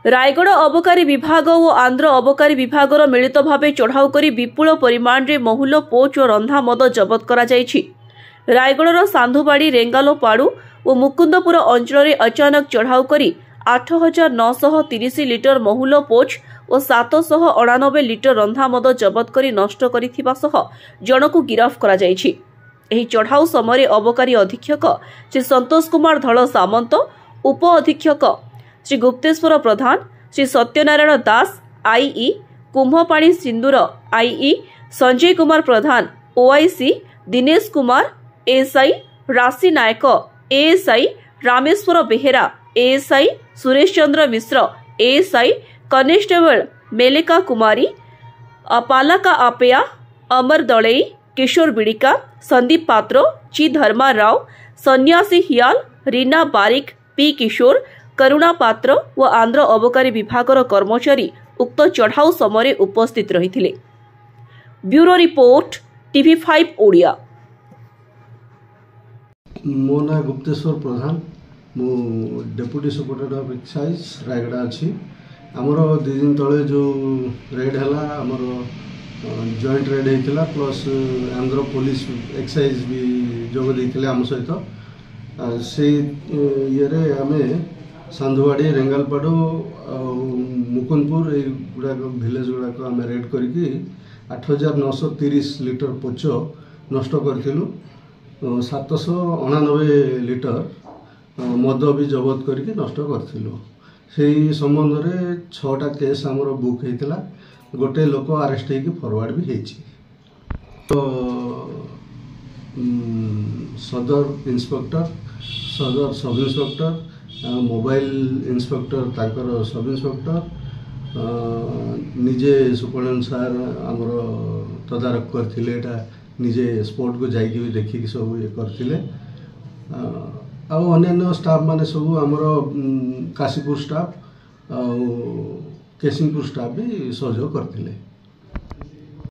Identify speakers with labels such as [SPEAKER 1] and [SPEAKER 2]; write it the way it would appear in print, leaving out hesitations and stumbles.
[SPEAKER 1] रायगढ़ अबकारी विभाग और आंध्र अबकारी विभागर मिलित भाव चढ़ाऊ कर विपुल परिमाण में महुल पोच और रंधा मद जबत करा जायछि। रायगढ़ साधुवाड़ी रेंगालोपाड़ू और मुकुंदपुर अंचल अचानक चढ़ाऊ कर 8,930 लिटर महुल पोच और 798 लिटर रंधा मद जबत कर नष्ट करिथिबा सह जनकु गिरफ करा जायछि। एही चढ़ाऊ समय अबकारी अधीक्षक श्री संतोष कुमार धल सामंत, उप अधीक्षक श्री गुप्तेश्वर प्रधान, श्री सत्यनारायण दास आईई, कुंभपाणी सिंदूर आईई, संजय कुमार प्रधान ओआईसी, दिनेश कुमार एएसआई, राशि नायक ASI, Rameshwar Behera ASI, Suresh Chandra Mishra ASI, constable मेलिका कुमारी, पालाका आपेया, अमर दलई, किशोर बिड़िका, संदीप पात्र, ची धर्मा राव, सन्यासी हियाल, रीना बारिक, पी किशोर, करुणा पात्र व आंध्र अबकारी विभागर कर्मचारी उक्त चढ़ाऊ समय उपस्थित रहिथिले। Bureau report TV5 Odia.
[SPEAKER 2] मो ना गुप्तेश्वर प्रधान, मु deputy superintendent of excise Raigarh अच्छी। आमर 2 दिन तले जो रेड है आमर जॉइंट रेड होता प्लस आंध्र पुलिस एक्साइज भी जोग देते आम सहित से ये आम साधुवाड़ी रेंगालपाड़ू मुकुंदपुर गुड़ाक भिलेज गुड़ाक आम रेड करके 8,930 लिटर पोच नष्ट करूँ। 799 लिटर मद भी जबत करके नष्ट करूँ। से संबंध में 6टा केस आमर बुक होता, गोटे लोक आरेस्ट होगी फरवर्ड भी होती। तो सदर इन्स्पेक्टर, सदर सब इन्स्पेक्टर, मोबाइल इन्स्पेक्टर ताकर सब इन्स्पेक्टर निजे सुपरिटेंडेंट सार आमर तदारख करथिले। एटा निजे स्पोर्ट को जाइए भी देखिए सब ये करथिले। अन्य स्टाफ माने सब आमर काशीपुर स्टाफ केसिंगपुर स्टाफ भी सहयोग करथिले।